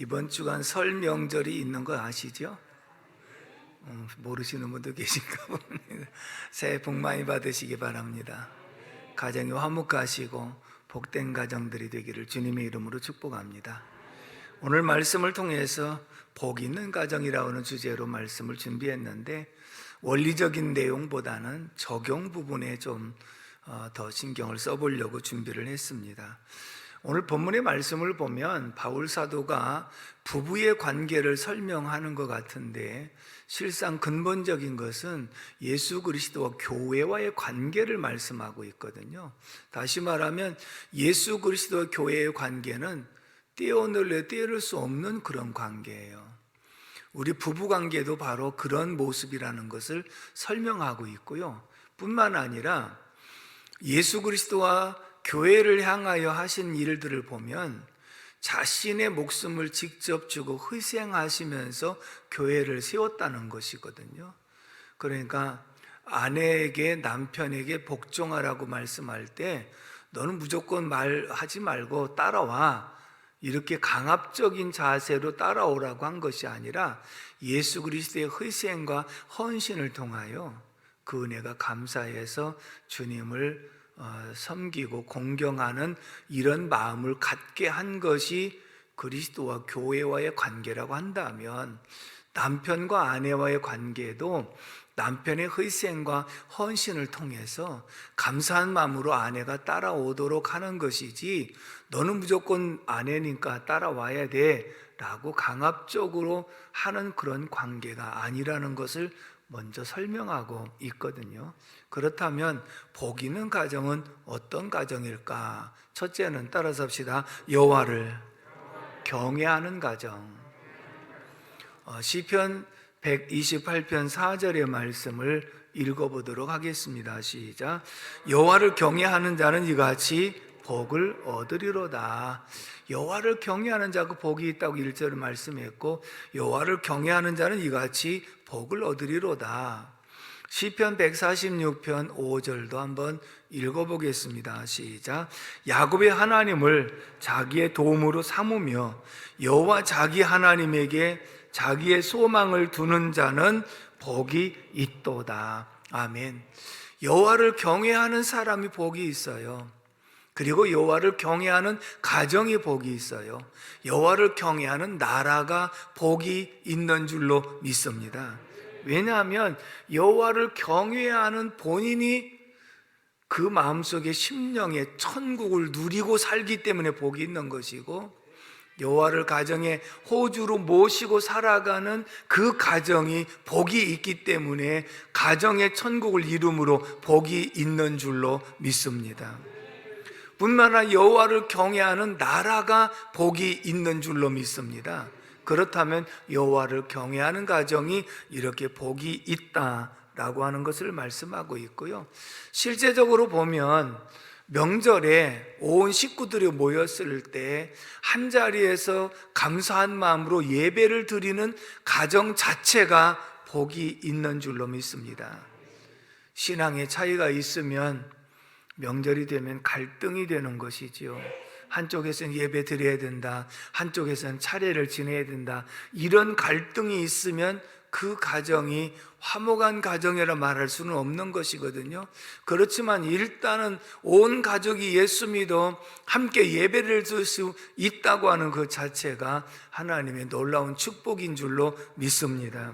이번 주간 설 명절이 있는 거 아시죠? 모르시는 분도 계신가 봅니다. 새해 복 많이 받으시기 바랍니다. 가정이 화목하시고 복된 가정들이 되기를 주님의 이름으로 축복합니다. 오늘 말씀을 통해서 복 있는 가정이라고 하는 주제로 말씀을 준비했는데, 원리적인 내용보다는 적용 부분에 좀 더 신경을 써보려고 준비를 했습니다. 오늘 본문의 말씀을 보면 바울 사도가 부부의 관계를 설명하는 것 같은데, 실상 근본적인 것은 예수 그리스도와 교회와의 관계를 말씀하고 있거든요. 다시 말하면 예수 그리스도와 교회의 관계는 떼어낼래 떼어낼 수 없는 그런 관계예요. 우리 부부 관계도 바로 그런 모습이라는 것을 설명하고 있고요. 뿐만 아니라 예수 그리스도와 교회를 향하여 하신 일들을 보면 자신의 목숨을 직접 주고 희생하시면서 교회를 세웠다는 것이거든요. 그러니까 아내에게 남편에게 복종하라고 말씀할 때 너는 무조건 말하지 말고 따라와, 이렇게 강압적인 자세로 따라오라고 한 것이 아니라 예수 그리스도의 희생과 헌신을 통하여 그 은혜가 감사해서 주님을 섬기고 공경하는 이런 마음을 갖게 한 것이 그리스도와 교회와의 관계라고 한다면, 남편과 아내와의 관계도 남편의 희생과 헌신을 통해서 감사한 마음으로 아내가 따라오도록 하는 것이지, 너는 무조건 아내니까 따라와야 돼 라고 강압적으로 하는 그런 관계가 아니라는 것을 먼저 설명하고 있거든요. 그렇다면 복 있는 가정은 어떤 가정일까? 첫째는 따라서 합시다. 여호와를 경외하는 가정. 시편 128편 4절의 말씀을 읽어보도록 하겠습니다. 시작. 여호와를 경외하는 자는 이같이 복을 얻으리로다. 여호와를 경외하는 자가 복이 있다고 1절을 말씀했고, 여호와를 경외하는 자는 이같이 복을 얻으리로다. 시편 146편 5절도 한번 읽어보겠습니다. 시작. 야곱의 하나님을 자기의 도움으로 삼으며 여호와 자기 하나님에게 자기의 소망을 두는 자는 복이 있도다. 아멘. 여호와를 경외하는 사람이 복이 있어요. 그리고 여호와를 경외하는 가정이 복이 있어요. 여호와를 경외하는 나라가 복이 있는 줄로 믿습니다. 왜냐하면 여호와를 경외하는 본인이 그 마음속에 심령에 천국을 누리고 살기 때문에 복이 있는 것이고, 여호와를 가정의 호주로 모시고 살아가는 그 가정이 복이 있기 때문에 가정의 천국을 이룸으로 복이 있는 줄로 믿습니다. 뿐만 아니라 여호와를 경외하는 나라가 복이 있는 줄로 믿습니다. 그렇다면 여호와를 경외하는 가정이 이렇게 복이 있다라고 하는 것을 말씀하고 있고요. 실제적으로 보면 명절에 온 식구들이 모였을 때 한자리에서 감사한 마음으로 예배를 드리는 가정 자체가 복이 있는 줄로 믿습니다. 신앙의 차이가 있으면 명절이 되면 갈등이 되는 것이지요. 한쪽에서는 예배 드려야 된다, 한쪽에서는 차례를 지내야 된다, 이런 갈등이 있으면 그 가정이 화목한 가정이라 말할 수는 없는 것이거든요. 그렇지만 일단은 온 가족이 예수 믿어 함께 예배를 드릴 수 있다고 하는 그 자체가 하나님의 놀라운 축복인 줄로 믿습니다.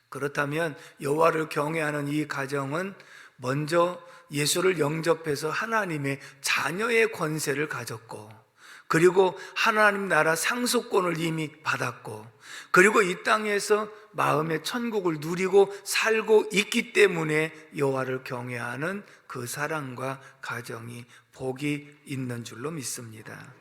그렇다면 여호와를 경외하는 이 가정은 먼저 예수를 영접해서 하나님의 자녀의 권세를 가졌고, 그리고 하나님 나라 상속권을 이미 받았고, 그리고 이 땅에서 마음의 천국을 누리고 살고 있기 때문에 여호와를 경외하는 그 사랑과 가정이 복이 있는 줄로 믿습니다.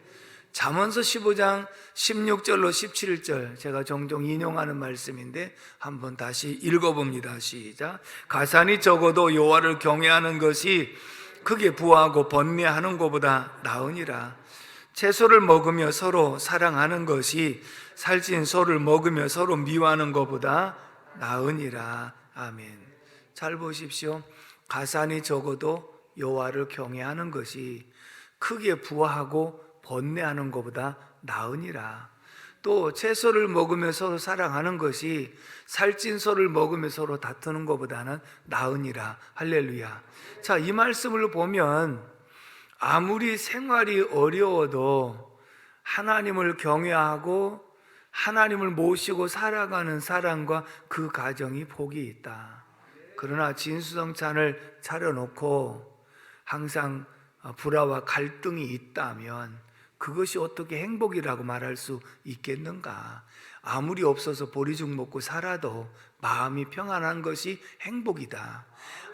잠언서 15장 16절로 17절, 제가 종종 인용하는 말씀인데 한번 다시 읽어봅니다. 시작. 가산이 적어도 여호와를 경외하는 것이 크게 부하고 번뇌하는 것보다 나으니라. 채소를 먹으며 서로 사랑하는 것이 살찐 소를 먹으며 서로 미워하는 것보다 나으니라. 아멘. 잘 보십시오. 가산이 적어도 여호와를 경외하는 것이 크게 부하고 번뇌하는 것보다 나으니라. 또 채소를 먹으며 서로 사랑하는 것이 살찐 소를 먹으며 서로 다투는 것보다는 나으니라. 할렐루야. 자, 이 말씀을 보면 아무리 생활이 어려워도 하나님을 경외하고 하나님을 모시고 살아가는 사람과 그 가정이 복이 있다. 그러나 진수성찬을 차려놓고 항상 불화와 갈등이 있다면 그것이 어떻게 행복이라고 말할 수 있겠는가? 아무리 없어서 보리죽 먹고 살아도 마음이 평안한 것이 행복이다.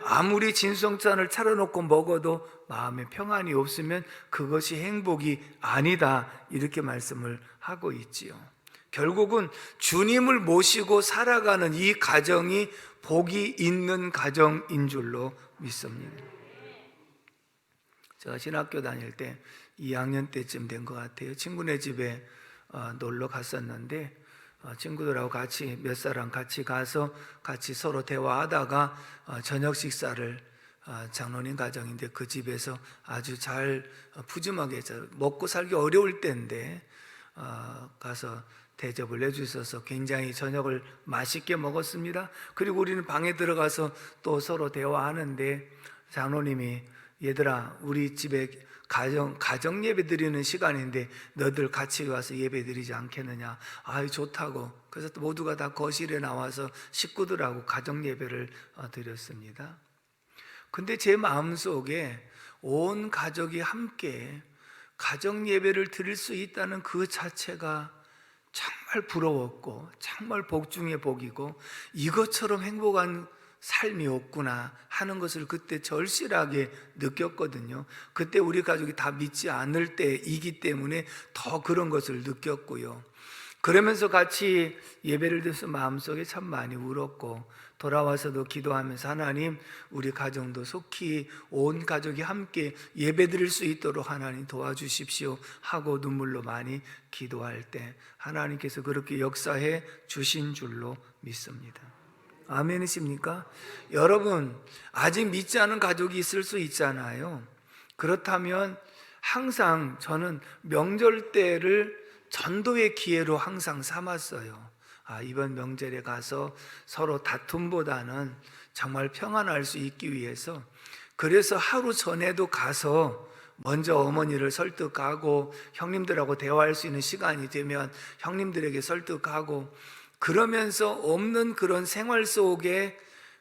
아무리 진수성찬을 차려놓고 먹어도 마음에 평안이 없으면 그것이 행복이 아니다. 이렇게 말씀을 하고 있지요. 결국은 주님을 모시고 살아가는 이 가정이 복이 있는 가정인 줄로 믿습니다. 제가 신학교 다닐 때 2학년 때쯤 된 것 같아요. 친구네 집에 놀러 갔었는데 친구들하고 같이 몇 사람 같이 가서 같이 서로 대화하다가 저녁 식사를 장로님 가정인데 그 집에서 아주 잘 푸짐하게 먹고 살기 어려울 때인데 가서 대접을 내주셔서 굉장히 저녁을 맛있게 먹었습니다. 그리고 우리는 방에 들어가서 또 서로 대화하는데 장로님이 얘들아, 우리 집에 가정 예배 드리는 시간인데 너들 같이 와서 예배 드리지 않겠느냐. 아유, 좋다고. 그래서 또 모두가 다 거실에 나와서 식구들하고 가정 예배를 드렸습니다. 근데 제 마음속에 온 가족이 함께 가정 예배를 드릴 수 있다는 그 자체가 정말 부러웠고 정말 복 중의 복이고 이것처럼 행복한 삶이 없구나 하는 것을 그때 절실하게 느꼈거든요. 그때 우리 가족이 다 믿지 않을 때이기 때문에 더 그런 것을 느꼈고요. 그러면서 같이 예배를 드려서 마음속에 참 많이 울었고 돌아와서도 기도하면서 하나님, 우리 가정도 속히 온 가족이 함께 예배 드릴 수 있도록 하나님 도와주십시오 하고 눈물로 많이 기도할 때 하나님께서 그렇게 역사해 주신 줄로 믿습니다. 아멘이십니까? 여러분, 아직 믿지 않은 가족이 있을 수 있잖아요. 그렇다면 항상 저는 명절 때를 전도의 기회로 항상 삼았어요. 이번 명절에 가서 서로 다툼보다는 정말 평안할 수 있기 위해서, 그래서 하루 전에도 가서 먼저 어머니를 설득하고 형님들하고 대화할 수 있는 시간이 되면 형님들에게 설득하고, 그러면서 없는 그런 생활 속에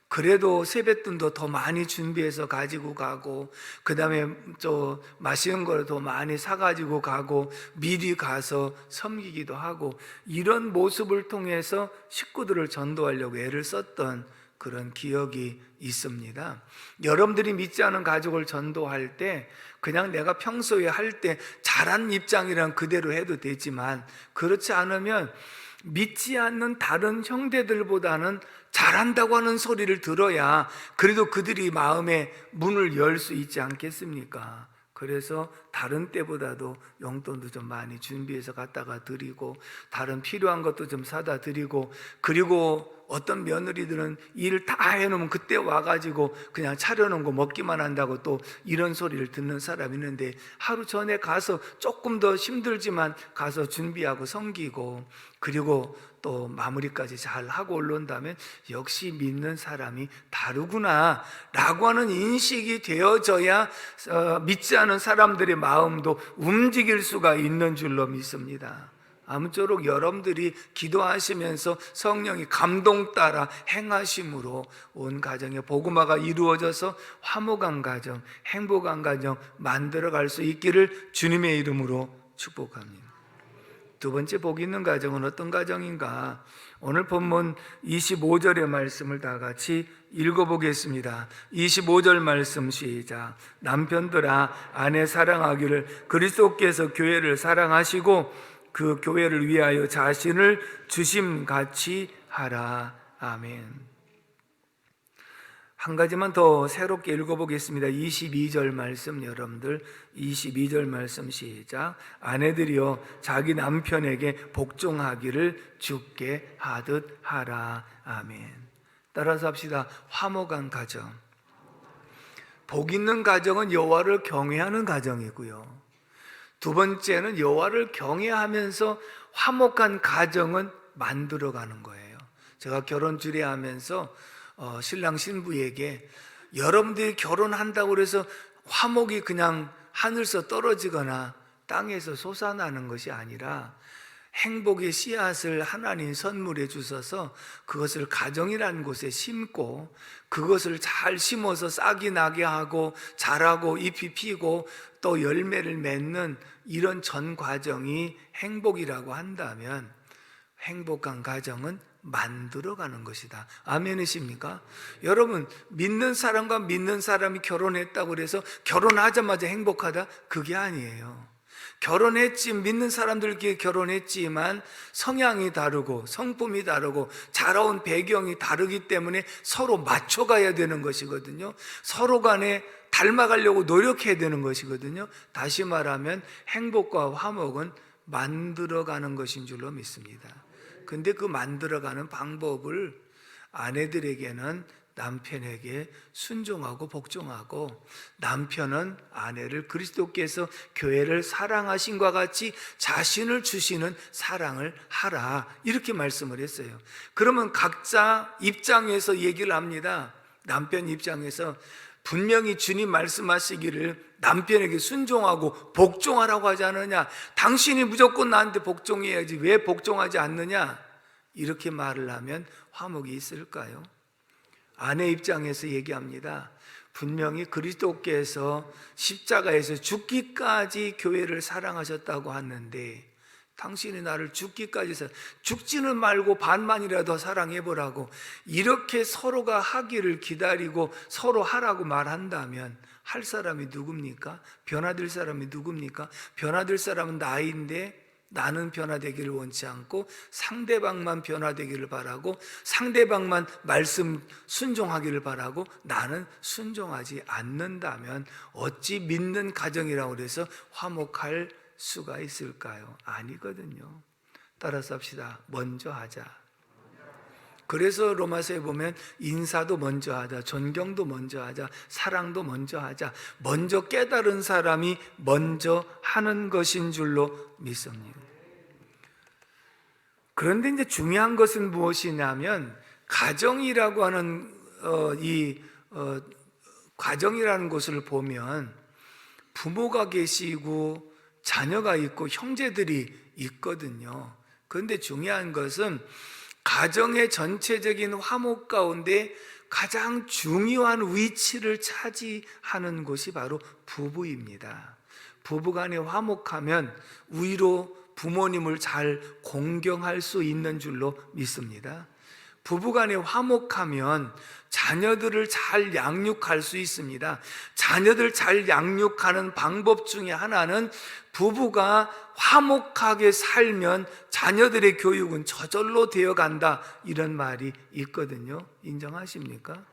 그래도 세뱃돈도 더 많이 준비해서 가지고 가고, 그 다음에 또 맛있는 걸 더 많이 사가지고 가고, 미리 가서 섬기기도 하고, 이런 모습을 통해서 식구들을 전도하려고 애를 썼던 그런 기억이 있습니다. 여러분들이 믿지 않은 가족을 전도할 때 그냥 내가 평소에 할 때 잘한 입장이란 그대로 해도 되지만, 그렇지 않으면 믿지 않는 다른 형제들보다는 잘한다고 하는 소리를 들어야 그래도 그들이 마음의 문을 열 수 있지 않겠습니까? 그래서 다른 때보다도 용돈도 좀 많이 준비해서 갖다가 드리고, 다른 필요한 것도 좀 사다 드리고, 그리고 어떤 며느리들은 일 다 해놓으면 그때 와가지고 그냥 차려놓은 거 먹기만 한다고 또 이런 소리를 듣는 사람이 있는데, 하루 전에 가서 조금 더 힘들지만 가서 준비하고 섬기고, 그리고 또 마무리까지 잘 하고 올라온다면 역시 믿는 사람이 다르구나 라고 하는 인식이 되어져야 믿지 않은 사람들의 마음도 움직일 수가 있는 줄로 믿습니다. 아무쪼록 여러분들이 기도하시면서 성령이 감동 따라 행하심으로 온 가정에 복음화가 이루어져서 화목한 가정, 행복한 가정 만들어갈 수 있기를 주님의 이름으로 축복합니다. 두 번째 복 있는 가정은 어떤 가정인가? 오늘 본문 25절의 말씀을 다 같이 읽어보겠습니다. 25절 말씀 시작. 남편들아, 아내 사랑하기를 그리스도께서 교회를 사랑하시고 그 교회를 위하여 자신을 주심같이 하라. 아멘. 한 가지만 더 새롭게 읽어보겠습니다. 22절 말씀, 여러분들 22절 말씀 시작. 아내들이여 자기 남편에게 복종하기를 주께 하듯 하라. 아멘. 따라서 합시다. 화목한 가정. 복 있는 가정은 여호와를 경외하는 가정이고요, 두 번째는 여호와를 경외하면서 화목한 가정은 만들어가는 거예요. 제가 결혼 주례하면서 신랑 신부에게 여러분들이 결혼한다고 해서 화목이 그냥 하늘에서 떨어지거나 땅에서 솟아나는 것이 아니라 행복의 씨앗을 하나님 선물해 주셔서 그것을 가정이라는 곳에 심고 그것을 잘 심어서 싹이 나게 하고 자라고 잎이 피고 또 열매를 맺는 이런 전 과정이 행복이라고 한다면 행복한 가정은 만들어가는 것이다. 아멘이십니까? 여러분, 믿는 사람과 믿는 사람이 결혼했다고 해서 결혼하자마자 행복하다? 그게 아니에요. 결혼했지, 믿는 사람들끼리 결혼했지만 성향이 다르고 성품이 다르고 자라온 배경이 다르기 때문에 서로 맞춰가야 되는 것이거든요. 서로 간에 닮아가려고 노력해야 되는 것이거든요. 다시 말하면 행복과 화목은 만들어가는 것인 줄로 믿습니다. 근데 그 만들어가는 방법을 아내들에게는 남편에게 순종하고 복종하고, 남편은 아내를 그리스도께서 교회를 사랑하신과 같이 자신을 주시는 사랑을 하라, 이렇게 말씀을 했어요. 그러면 각자 입장에서 얘기를 합니다. 남편 입장에서 분명히 주님 말씀하시기를 남편에게 순종하고 복종하라고 하지 않느냐, 당신이 무조건 나한테 복종해야지 왜 복종하지 않느냐, 이렇게 말을 하면 화목이 있을까요? 아내 입장에서 얘기합니다. 분명히 그리스도께서 십자가에서 죽기까지 교회를 사랑하셨다고 하는데 당신이 나를 죽기까지 죽지는 말고 반만이라도 사랑해보라고, 이렇게 서로가 하기를 기다리고 서로 하라고 말한다면 할 사람이 누굽니까? 변화될 사람이 누굽니까? 변화될 사람은 나인데 나는 변화되기를 원치 않고 상대방만 변화되기를 바라고 상대방만 말씀 순종하기를 바라고 나는 순종하지 않는다면 어찌 믿는 가정이라고 해서 화목할 수가 있을까요? 아니거든요. 따라서 합시다. 먼저 하자. 그래서 로마서에 보면 인사도 먼저 하자, 존경도 먼저 하자, 사랑도 먼저 하자. 먼저 깨달은 사람이 먼저 하는 것인 줄로 믿습니다. 그런데 이제 중요한 것은 무엇이냐면 가정이라고 하는 가정이라는 것을 보면 부모가 계시고 자녀가 있고 형제들이 있거든요. 그런데 중요한 것은 가정의 전체적인 화목 가운데 가장 중요한 위치를 차지하는 곳이 바로 부부입니다. 부부간에 화목하면 위로 부모님을 잘 공경할 수 있는 줄로 믿습니다. 부부간에 화목하면 자녀들을 잘 양육할 수 있습니다. 자녀들 잘 양육하는 방법 중에 하나는 부부가 화목하게 살면 자녀들의 교육은 저절로 되어간다, 이런 말이 있거든요. 인정하십니까?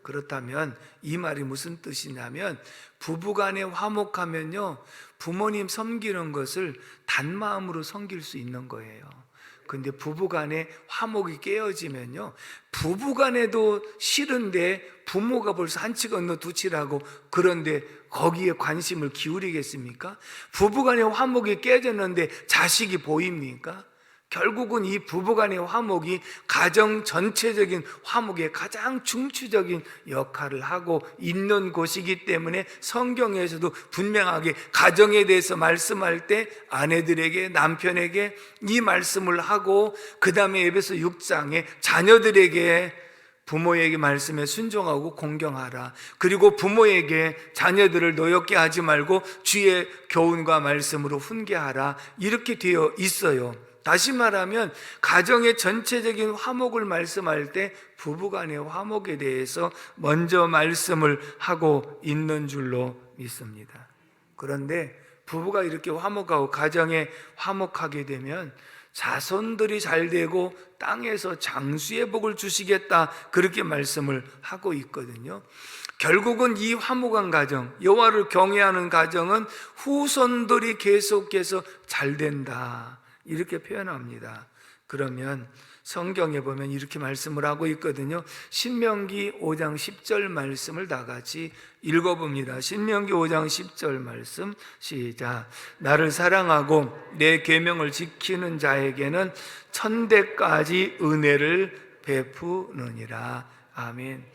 그렇다면 이 말이 무슨 뜻이냐면 부부간에 화목하면요 부모님 섬기는 것을 단마음으로 섬길 수 있는 거예요. 근데 부부간에 화목이 깨어지면요 부부간에도 싫은데 부모가 벌써 한 치 건너 두 치라고 그런데 거기에 관심을 기울이겠습니까? 부부간의 화목이 깨졌는데 자식이 보입니까? 결국은 이 부부간의 화목이 가정 전체적인 화목의 가장 중추적인 역할을 하고 있는 곳이기 때문에 성경에서도 분명하게 가정에 대해서 말씀할 때 아내들에게, 남편에게 이 말씀을 하고, 그 다음에 에베소 6장에 자녀들에게 부모에게 말씀에 순종하고 공경하라, 그리고 부모에게 자녀들을 노엽게 하지 말고 주의 교훈과 말씀으로 훈계하라, 이렇게 되어 있어요. 다시 말하면 가정의 전체적인 화목을 말씀할 때 부부간의 화목에 대해서 먼저 말씀을 하고 있는 줄로 믿습니다. 그런데 부부가 이렇게 화목하고 가정에 화목하게 되면 자손들이 잘 되고 땅에서 장수의 복을 주시겠다, 그렇게 말씀을 하고 있거든요. 결국은 이 화목한 가정, 여호와를 경외하는 가정은 후손들이 계속해서 잘 된다, 이렇게 표현합니다. 그러면 성경에 보면 이렇게 말씀을 하고 있거든요. 신명기 5장 10절 말씀을 다 같이 읽어봅니다. 신명기 5장 10절 말씀 시작. 나를 사랑하고 내 계명을 지키는 자에게는 천대까지 은혜를 베푸느니라. 아멘.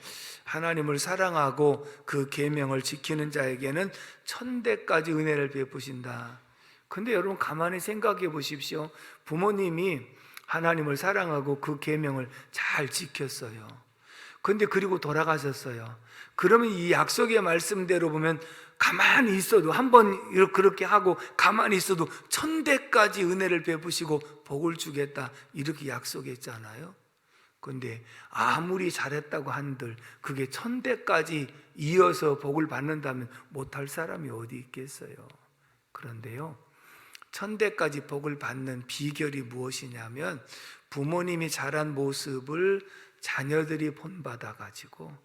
하나님을 사랑하고 그 계명을 지키는 자에게는 천대까지 은혜를 베푸신다. 근데 여러분 가만히 생각해 보십시오. 부모님이 하나님을 사랑하고 그 계명을 잘 지켰어요. 근데 그리고 돌아가셨어요. 그러면 이 약속의 말씀대로 보면 가만히 있어도, 한번 그렇게 하고 가만히 있어도 천대까지 은혜를 베푸시고 복을 주겠다, 이렇게 약속했잖아요. 근데 아무리 잘했다고 한들 그게 천대까지 이어서 복을 받는다면 못할 사람이 어디 있겠어요. 그런데요, 천대까지 복을 받는 비결이 무엇이냐면, 부모님이 자란 모습을 자녀들이 본받아 가지고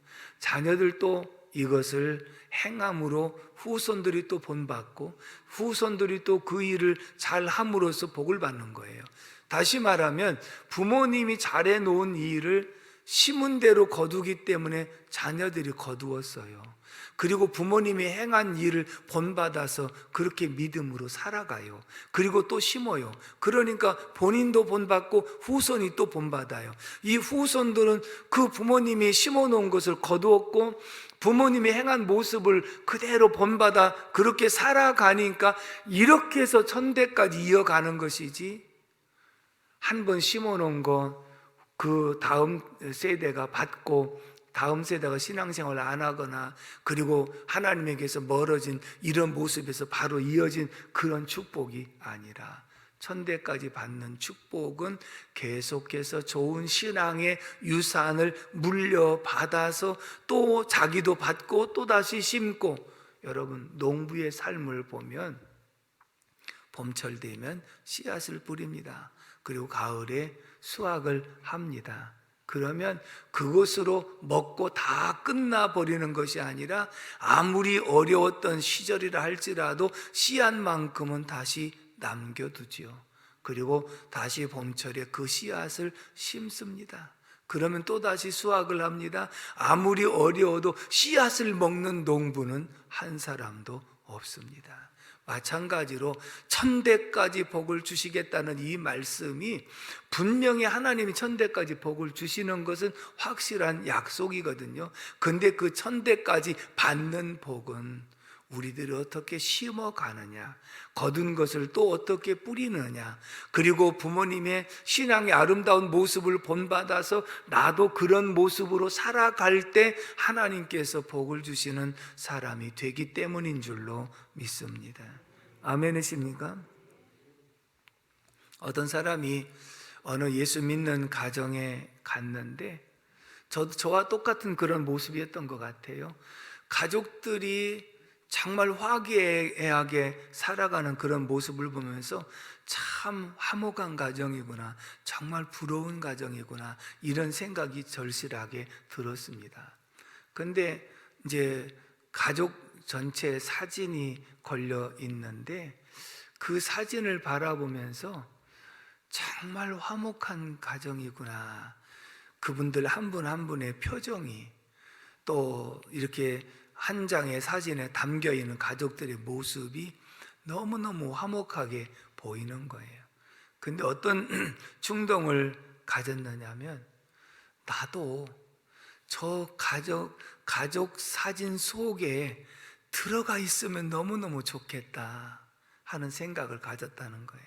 자녀들도 이것을 행함으로 후손들이 또 본받고 후손들이 또 그 일을 잘 함으로써 복을 받는 거예요. 다시 말하면 부모님이 잘해 놓은 이 일을 심은 대로 거두기 때문에 자녀들이 거두었어요. 그리고 부모님이 행한 일을 본받아서 그렇게 믿음으로 살아가요. 그리고 또 심어요. 그러니까 본인도 본받고 후손이 또 본받아요. 이 후손들은 그 부모님이 심어놓은 것을 거두었고 부모님이 행한 모습을 그대로 본받아 그렇게 살아가니까 이렇게 해서 천대까지 이어가는 것이지, 한 번 심어놓은 거 그 다음 세대가 받고 다음 세대가 신앙생활을 안 하거나 그리고 하나님에게서 멀어진 이런 모습에서 바로 이어진 그런 축복이 아니라, 천대까지 받는 축복은 계속해서 좋은 신앙의 유산을 물려받아서 또 자기도 받고 또 다시 심고, 여러분 농부의 삶을 보면 봄철 되면 씨앗을 뿌립니다. 그리고 가을에 수확을 합니다. 그러면 그것으로 먹고 다 끝나버리는 것이 아니라 아무리 어려웠던 시절이라 할지라도 씨앗만큼은 다시 남겨두지요. 그리고 다시 봄철에 그 씨앗을 심습니다. 그러면 또다시 수확을 합니다. 아무리 어려워도 씨앗을 먹는 농부는 한 사람도 없습니다. 마찬가지로 천대까지 복을 주시겠다는 이 말씀이 분명히 하나님이 천대까지 복을 주시는 것은 확실한 약속이거든요. 근데 그 천대까지 받는 복은 우리들이 어떻게 심어가느냐, 거둔 것을 또 어떻게 뿌리느냐, 그리고 부모님의 신앙의 아름다운 모습을 본받아서 나도 그런 모습으로 살아갈 때 하나님께서 복을 주시는 사람이 되기 때문인 줄로 믿습니다. 아멘이십니까? 어떤 사람이 어느 예수 믿는 가정에 갔는데 저와 똑같은 그런 모습이었던 것 같아요. 가족들이 정말 화기애애하게 살아가는 그런 모습을 보면서 참 화목한 가정이구나, 정말 부러운 가정이구나, 이런 생각이 절실하게 들었습니다. 근데 이제 가족 전체 사진이 걸려 있는데 그 사진을 바라보면서 정말 화목한 가정이구나, 그분들 한 분 한 분의 표정이 또 이렇게 한 장의 사진에 담겨있는 가족들의 모습이 너무너무 화목하게 보이는 거예요. 근데 어떤 충동을 가졌느냐면, 나도 저 가족 사진 속에 들어가 있으면 너무너무 좋겠다 하는 생각을 가졌다는 거예요.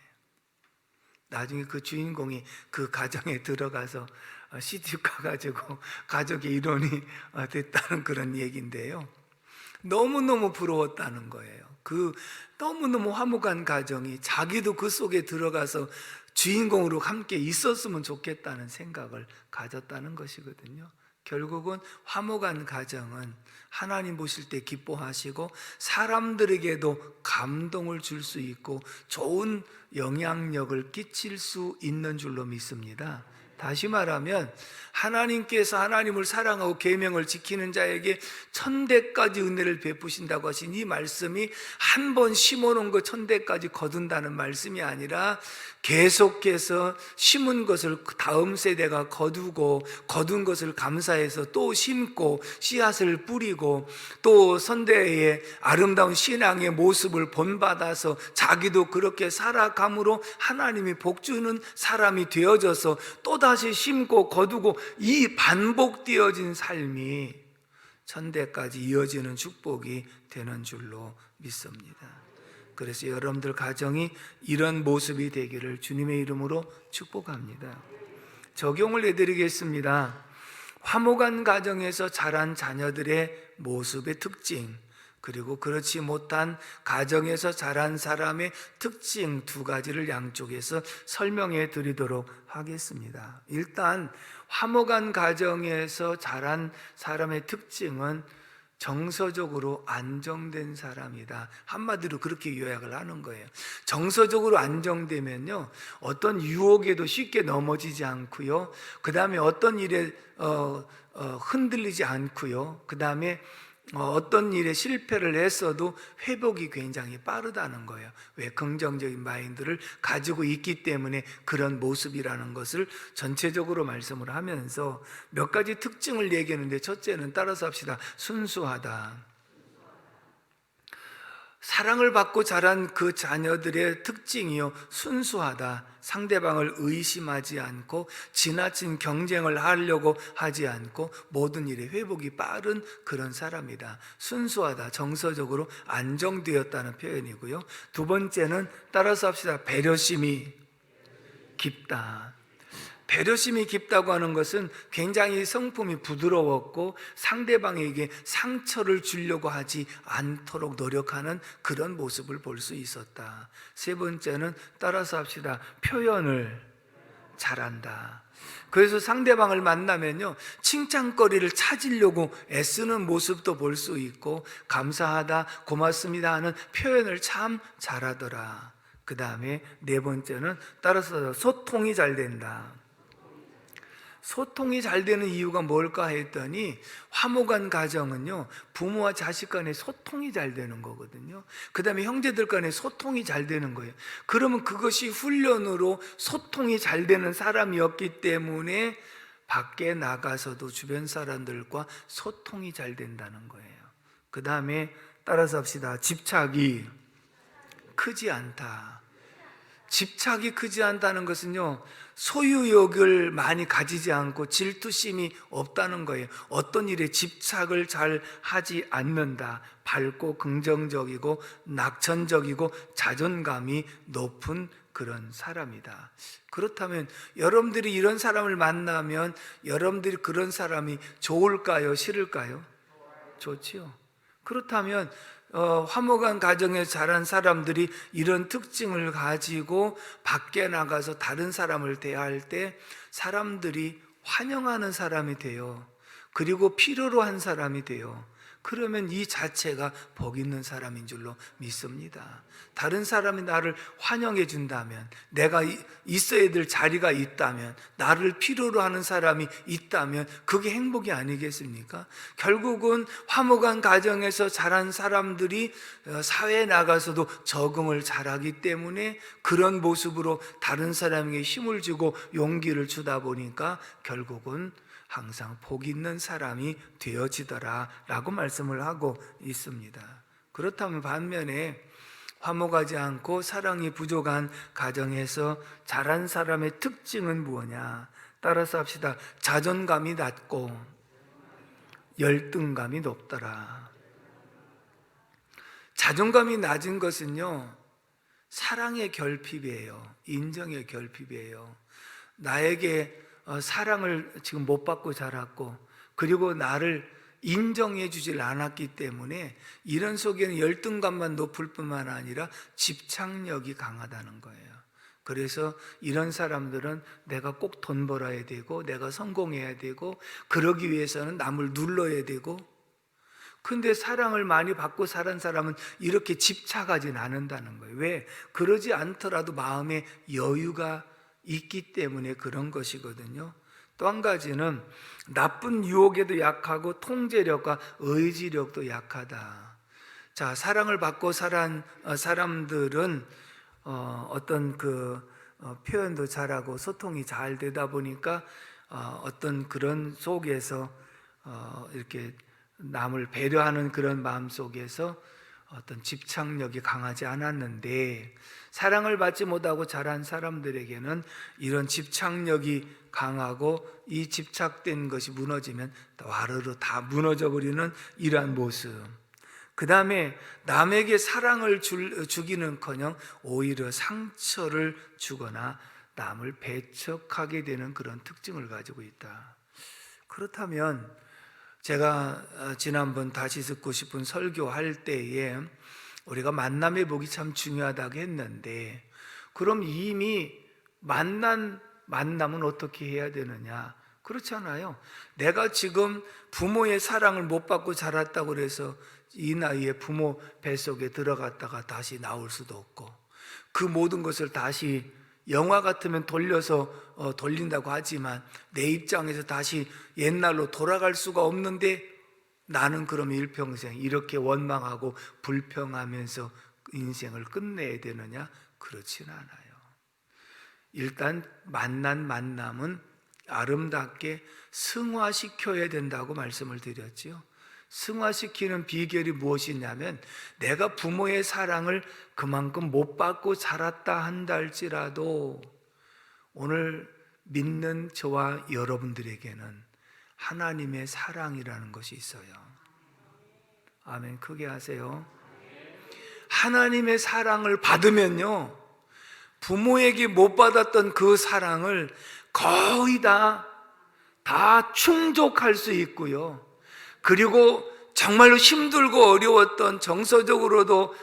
나중에 그 주인공이 그 가정에 들어가서 시집 가가지고 가족의 일원이 됐다는 그런 얘기인데요, 너무너무 부러웠다는 거예요. 그 너무너무 화목한 가정이 자기도 그 속에 들어가서 주인공으로 함께 있었으면 좋겠다는 생각을 가졌다는 것이거든요. 결국은 화목한 가정은 하나님 보실 때 기뻐하시고 사람들에게도 감동을 줄 수 있고 좋은 영향력을 끼칠 수 있는 줄로 믿습니다. 다시 말하면 하나님께서 하나님을 사랑하고 계명을 지키는 자에게 천대까지 은혜를 베푸신다고 하신 이 말씀이 한 번 심어놓은 거 천대까지 거둔다는 말씀이 아니라 계속해서 심은 것을 다음 세대가 거두고, 거둔 것을 감사해서 또 심고 씨앗을 뿌리고, 또 선대의 아름다운 신앙의 모습을 본받아서 자기도 그렇게 살아감으로 하나님이 복주는 사람이 되어져서 또다시 심고 거두고, 이 반복되어진 삶이 천대까지 이어지는 축복이 되는 줄로 믿습니다. 그래서 여러분들 가정이 이런 모습이 되기를 주님의 이름으로 축복합니다. 적용을 해드리겠습니다. 화목한 가정에서 자란 자녀들의 모습의 특징, 그리고 그렇지 못한 가정에서 자란 사람의 특징 두 가지를 양쪽에서 설명해 드리도록 하겠습니다. 일단 화목한 가정에서 자란 사람의 특징은 정서적으로 안정된 사람이다. 한마디로 그렇게 요약을 하는 거예요. 정서적으로 안정되면요, 어떤 유혹에도 쉽게 넘어지지 않고요, 그 다음에 어떤 일에 흔들리지 않고요, 그 다음에 어떤 일에 실패를 했어도 회복이 굉장히 빠르다는 거예요. 왜? 긍정적인 마인드를 가지고 있기 때문에 그런 모습이라는 것을 전체적으로 말씀을 하면서 몇 가지 특징을 얘기하는데, 첫째는 따라서 합시다. 순수하다. 사랑을 받고 자란 그 자녀들의 특징이요, 순수하다. 상대방을 의심하지 않고 지나친 경쟁을 하려고 하지 않고 모든 일에 회복이 빠른 그런 사람이다. 순수하다. 정서적으로 안정되었다는 표현이고요. 두 번째는 따라서 합시다. 배려심이 깊다. 배려심이 깊다고 하는 것은 굉장히 성품이 부드러웠고 상대방에게 상처를 주려고 하지 않도록 노력하는 그런 모습을 볼 수 있었다. 세 번째는 따라서 합시다. 표현을 잘한다. 그래서 상대방을 만나면요, 칭찬거리를 찾으려고 애쓰는 모습도 볼 수 있고, 감사하다, 고맙습니다 하는 표현을 참 잘하더라. 그 다음에 네 번째는 따라서 소통이 잘 된다. 소통이 잘 되는 이유가 뭘까 했더니, 화목한 가정은요, 부모와 자식 간에 소통이 잘 되는 거거든요. 그 다음에 형제들 간에 소통이 잘 되는 거예요. 그러면 그것이 훈련으로 소통이 잘 되는 사람이었기 때문에 밖에 나가서도 주변 사람들과 소통이 잘 된다는 거예요. 그 다음에 따라서 합시다. 집착이 크지 않다. 집착이 크지 않다는 것은요, 소유욕을 많이 가지지 않고 질투심이 없다는 거예요. 어떤 일에 집착을 잘 하지 않는다. 밝고 긍정적이고 낙천적이고 자존감이 높은 그런 사람이다. 그렇다면 여러분들이 이런 사람을 만나면 여러분들이 그런 사람이 좋을까요? 싫을까요? 좋지요. 그렇다면 화목한 가정에 자란 사람들이 이런 특징을 가지고 밖에 나가서 다른 사람을 대할 때 사람들이 환영하는 사람이 돼요. 그리고 필요로 한 사람이 돼요. 그러면 이 자체가 복 있는 사람인 줄로 믿습니다. 다른 사람이 나를 환영해 준다면, 내가 있어야 될 자리가 있다면, 나를 필요로 하는 사람이 있다면 그게 행복이 아니겠습니까? 결국은 화목한 가정에서 자란 사람들이 사회에 나가서도 적응을 잘하기 때문에 그런 모습으로 다른 사람에게 힘을 주고 용기를 주다 보니까 결국은 항상 복 있는 사람이 되어지더라 라고 말씀을 하고 있습니다. 그렇다면 반면에 화목하지 않고 사랑이 부족한 가정에서 자란 사람의 특징은 무엇냐? 따라서 합시다. 자존감이 낮고 열등감이 높더라. 자존감이 낮은 것은요, 사랑의 결핍이에요. 인정의 결핍이에요. 나에게 사랑을 지금 못 받고 자랐고, 그리고 나를 인정해 주질 않았기 때문에 이런 속에는 열등감만 높을 뿐만 아니라 집착력이 강하다는 거예요. 그래서 이런 사람들은 내가 꼭 돈 벌어야 되고, 내가 성공해야 되고, 그러기 위해서는 남을 눌러야 되고, 근데 사랑을 많이 받고 살은 사람은 이렇게 집착하진 않는다는 거예요. 왜? 그러지 않더라도 마음에 여유가 있기 때문에 그런 것이거든요. 또 한 가지는 나쁜 유혹에도 약하고 통제력과 의지력도 약하다. 자, 사랑을 받고 살은 사람들은 어떤 그 표현도 잘하고 소통이 잘 되다 보니까 어떤 그런 속에서 이렇게 남을 배려하는 그런 마음 속에서 어떤 집착력이 강하지 않았는데, 사랑을 받지 못하고 자란 사람들에게는 이런 집착력이 강하고 이 집착된 것이 무너지면 와르르 다 무너져 버리는 이러한 모습. 그 다음에 남에게 사랑을 주기는커녕 오히려 상처를 주거나 남을 배척하게 되는 그런 특징을 가지고 있다. 그렇다면 제가 지난번 다시 듣고 싶은 설교할 때에 우리가 만남의 복이 참 중요하다고 했는데, 그럼 이미 만남은 어떻게 해야 되느냐? 그렇잖아요. 내가 지금 부모의 사랑을 못 받고 자랐다고 해서 이 나이에 부모 뱃속에 들어갔다가 다시 나올 수도 없고, 그 모든 것을 다시 영화 같으면 돌려서 돌린다고 하지만 내 입장에서 다시 옛날로 돌아갈 수가 없는데, 나는 그럼 일평생 이렇게 원망하고 불평하면서 인생을 끝내야 되느냐? 그렇진 않아요. 일단 만남은 아름답게 승화시켜야 된다고 말씀을 드렸죠. 승화시키는 비결이 무엇이냐면, 내가 부모의 사랑을 그만큼 못 받고 자랐다 한다 할지라도 오늘 믿는 저와 여러분들에게는 하나님의 사랑이라는 것이 있어요. 아멘. 크게 하세요. 하나님의 사랑을 받으면요, 부모에게 못 받았던 그 사랑을 거의 다 충족할 수 있고요. 그리고 정말로 힘들고 어려웠던, 정서적으로도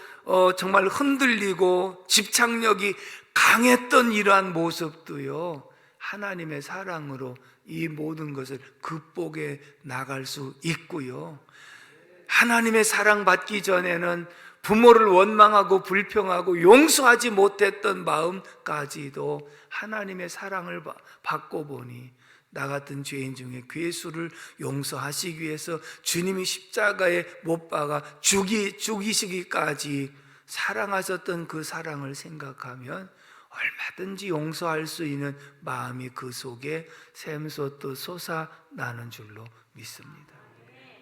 정말 흔들리고 집착력이 강했던 이러한 모습도요, 하나님의 사랑으로 이 모든 것을 극복해 나갈 수 있고요. 하나님의 사랑 받기 전에는 부모를 원망하고 불평하고 용서하지 못했던 마음까지도 하나님의 사랑을 받고 보니, 나 같은 죄인 중에 괴수를 용서하시기 위해서 주님이 십자가에 못 박아 죽이시기까지 사랑하셨던 그 사랑을 생각하면 얼마든지 용서할 수 있는 마음이 그 속에 샘솟듯 솟아나는 줄로 믿습니다.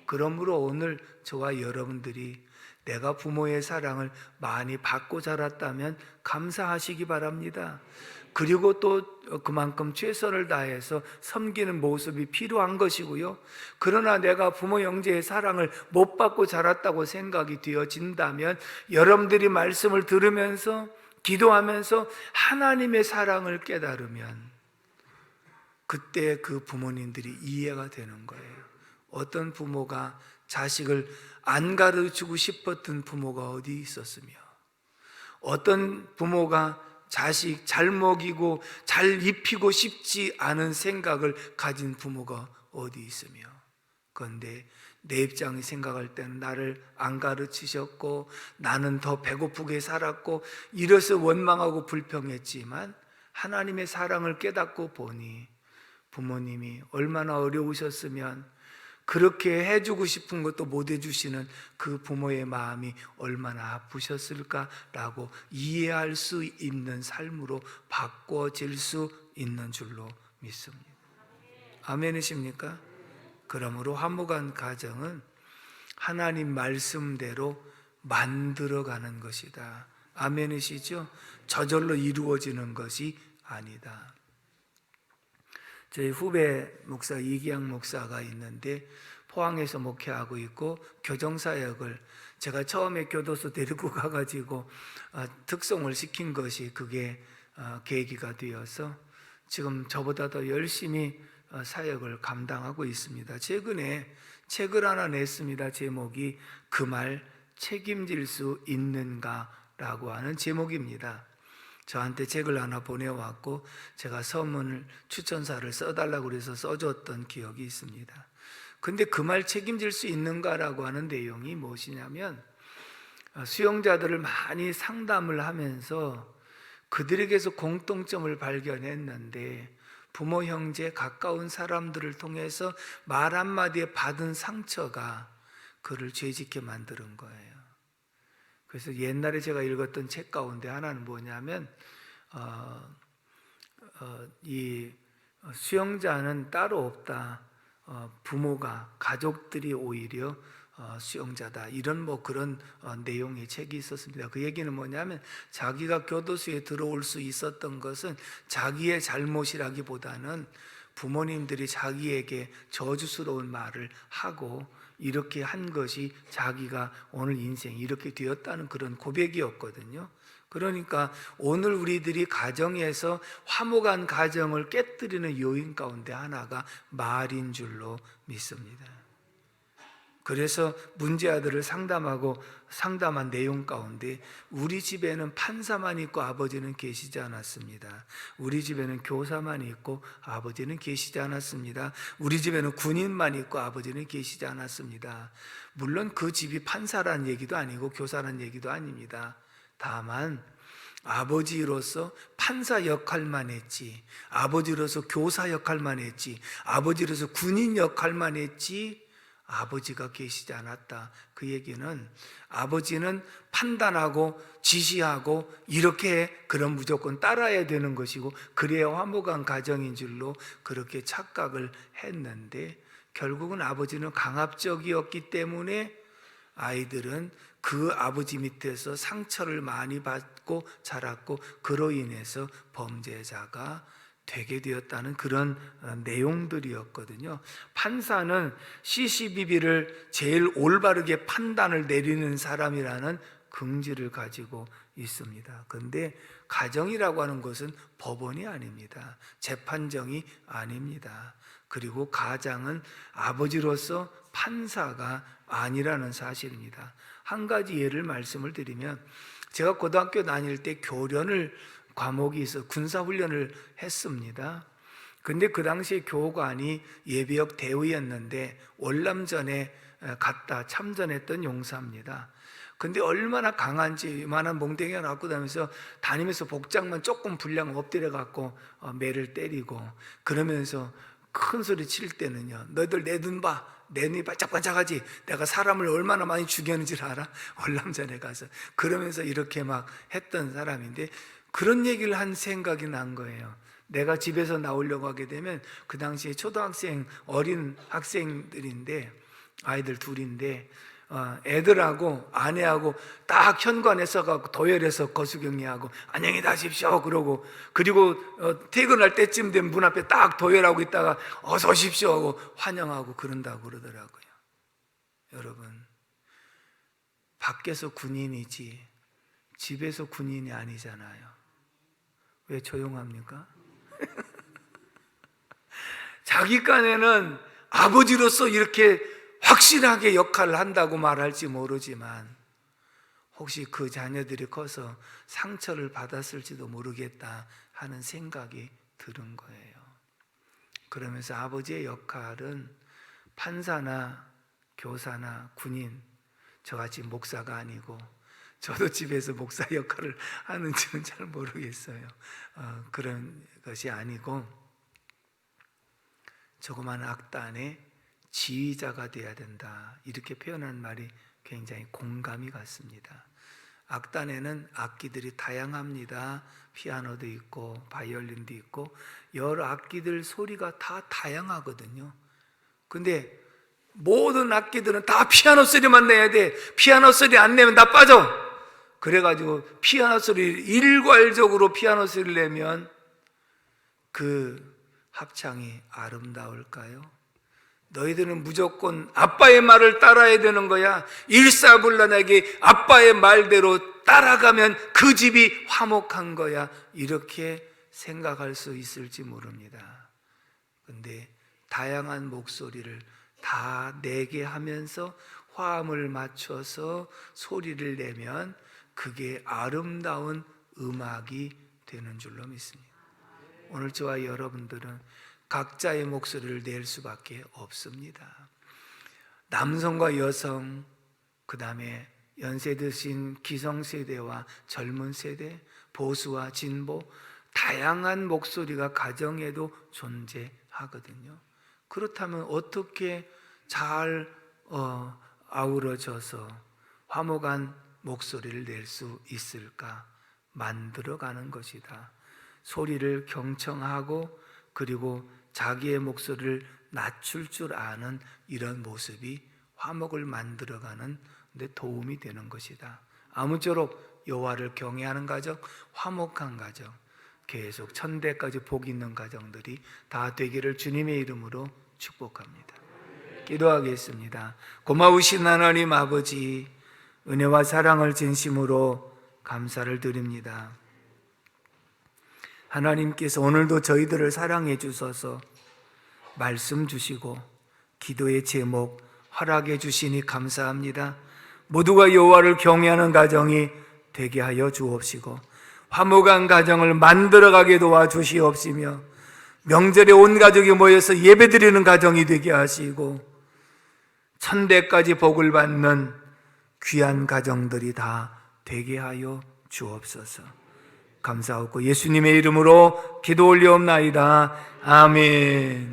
그러므로 오늘 저와 여러분들이 내가 부모의 사랑을 많이 받고 자랐다면 감사하시기 바랍니다. 그리고 또 그만큼 최선을 다해서 섬기는 모습이 필요한 것이고요. 그러나 내가 부모 형제의 사랑을 못 받고 자랐다고 생각이 되어진다면, 여러분들이 말씀을 들으면서 기도하면서 하나님의 사랑을 깨달으면 그때 그 부모님들이 이해가 되는 거예요. 어떤 부모가 자식을 안 가르치고 싶었던 부모가 어디 있었으며, 어떤 부모가 자식 잘 먹이고 잘 입히고 싶지 않은 생각을 가진 부모가 어디 있으며, 그런데 내 입장이 생각할 때는 나를 안 가르치셨고 나는 더 배고프게 살았고 이래서 원망하고 불평했지만, 하나님의 사랑을 깨닫고 보니 부모님이 얼마나 어려우셨으면 그렇게 해주고 싶은 것도 못 해주시는 그 부모의 마음이 얼마나 아프셨을까라고 이해할 수 있는 삶으로 바꿔질 수 있는 줄로 믿습니다. 아멘이십니까? 그러므로 화목한 가정은 하나님 말씀대로 만들어가는 것이다. 아멘이시죠? 저절로 이루어지는 것이 아니다. 저희 후배 목사 이기양 목사가 있는데 포항에서 목회하고 있고, 교정사역을 제가 처음에 교도소 데리고 가가지고 특송을 시킨 것이 그게 계기가 되어서 지금 저보다 더 열심히 사역을 감당하고 있습니다. 최근에 책을 하나 냈습니다. 제목이 그 말 책임질 수 있는가 라고 하는 제목입니다. 저한테 책을 하나 보내왔고 제가 서문을 추천사를 써달라고 그래서 써줬던 기억이 있습니다. 근데 그 말 책임질 수 있는가라고 하는 내용이 무엇이냐면, 수용자들을 많이 상담을 하면서 그들에게서 공통점을 발견했는데, 부모, 형제, 가까운 사람들을 통해서 말 한마디에 받은 상처가 그를 죄짓게 만드는 거예요. 그래서 옛날에 제가 읽었던 책 가운데 하나는 뭐냐면 이 수용자는 따로 없다. 부모가 가족들이 오히려 수용자다. 이런 그런 내용의 책이 있었습니다. 그 얘기는 뭐냐면 자기가 교도소에 들어올 수 있었던 것은 자기의 잘못이라기보다는 부모님들이 자기에게 저주스러운 말을 하고 이렇게 한 것이 자기가 오늘 인생이 이렇게 되었다는 그런 고백이었거든요. 그러니까 오늘 우리들이 가정에서 화목한 가정을 깨뜨리는 요인 가운데 하나가 말인 줄로 믿습니다. 그래서 문제아들을 상담한 내용 가운데 우리 집에는 판사만 있고 아버지는 계시지 않았습니다. 우리 집에는 교사만 있고 아버지는 계시지 않았습니다. 우리 집에는 군인만 있고 아버지는 계시지 않았습니다. 물론 그 집이 판사란 얘기도 아니고 교사란 얘기도 아닙니다. 다만 아버지로서 판사 역할만 했지, 아버지로서 교사 역할만 했지, 아버지로서 군인 역할만 했지 아버지가 계시지 않았다. 그 얘기는 아버지는 판단하고 지시하고 이렇게 그럼 무조건 따라야 되는 것이고 그래야 화목한 가정인 줄로 그렇게 착각을 했는데 결국은 아버지는 강압적이었기 때문에 아이들은 그 아버지 밑에서 상처를 많이 받고 자랐고 그로 인해서 범죄자가 되게 되었다는 그런 내용들이었거든요. 판사는 CCBB를 제일 올바르게 판단을 내리는 사람이라는 긍지를 가지고 있습니다. 그런데 가정이라고 하는 것은 법원이 아닙니다. 재판정이 아닙니다. 그리고 가장은 아버지로서 판사가 아니라는 사실입니다. 한 가지 예를 말씀을 드리면 제가 고등학교 다닐 때 교련을 과목이 있어 군사훈련을 했습니다. 근데 그 당시에 교관이 예비역 대위였는데 월남전에 갔다 참전했던 용사입니다. 근데 얼마나 강한지 이만한 몽댕이가 갖고 다니면서 복장만 조금 불량 엎드려 갖고 매를 때리고 그러면서 큰 소리 칠 때는요, 너희들 내 눈 봐, 내 눈이 반짝반짝하지? 내가 사람을 얼마나 많이 죽였는지 알아? 월남전에 가서 그러면서 이렇게 막 했던 사람인데 그런 얘기를 한 생각이 난 거예요. 내가 집에서 나오려고 하게 되면 그 당시에 초등학생 어린 학생들인데 아이들 둘인데 애들하고 아내하고 딱 현관에 서가지고 도열해서 거수경리하고 안녕히 가십시오 그러고 그리고 퇴근할 때쯤 되면 문 앞에 딱 도열하고 있다가 어서 오십시오 하고 환영하고 그런다고 그러더라고요. 여러분, 밖에서 군인이지 집에서 군인이 아니잖아요. 왜 조용합니까? 자기 간에는 아버지로서 이렇게 확실하게 역할을 한다고 말할지 모르지만 혹시 그 자녀들이 커서 상처를 받았을지도 모르겠다 하는 생각이 들은 거예요. 그러면서 아버지의 역할은 판사나 교사나 군인, 저같이 목사가 아니고 저도 집에서 목사 역할을 하는지는 잘 모르겠어요. 그런 것이 아니고 조그만 악단의 지휘자가 되어야 된다. 이렇게 표현한 말이 굉장히 공감이 갔습니다. 악단에는 악기들이 다양합니다. 피아노도 있고 바이올린도 있고 여러 악기들 소리가 다 다양하거든요. 근데 모든 악기들은 다 피아노 소리만 내야 돼. 피아노 소리 안 내면 나 빠져. 그래가지고 피아노 소리를 일괄적으로 피아노 소리를 내면 그 합창이 아름다울까요? 너희들은 무조건 아빠의 말을 따라야 되는 거야. 일사불란하게 아빠의 말대로 따라가면 그 집이 화목한 거야. 이렇게 생각할 수 있을지 모릅니다. 그런데 다양한 목소리를 다 내게 하면서 화음을 맞춰서 소리를 내면 그게 아름다운 음악이 되는 줄로 믿습니다. 오늘 저와 여러분들은 각자의 목소리를 낼 수밖에 없습니다. 남성과 여성, 그 다음에 연세 드신 기성세대와 젊은 세대, 보수와 진보, 다양한 목소리가 가정에도 존재하거든요. 그렇다면 어떻게 잘 아우러져서 화목한 목소리를 낼 수 있을까? 만들어가는 것이다. 소리를 경청하고 그리고 자기의 목소리를 낮출 줄 아는 이런 모습이 화목을 만들어가는 데 도움이 되는 것이다. 아무쪼록 여호와를 경외하는 가정, 화목한 가정, 계속 천대까지 복 있는 가정들이 다 되기를 주님의 이름으로 축복합니다. 기도하겠습니다. 고마우신 하나님 아버지, 은혜와 사랑을 진심으로 감사를 드립니다. 하나님께서 오늘도 저희들을 사랑해 주셔서 말씀 주시고 기도의 제목 허락해 주시니 감사합니다. 모두가 여호와를 경외하는 가정이 되게 하여 주옵시고 화목한 가정을 만들어가게 도와주시옵시며 명절에 온 가족이 모여서 예배드리는 가정이 되게 하시고 천대까지 복을 받는 귀한 가정들이 다 되게 하여 주옵소서. 감사하고 예수님의 이름으로 기도 올리옵나이다. 아멘.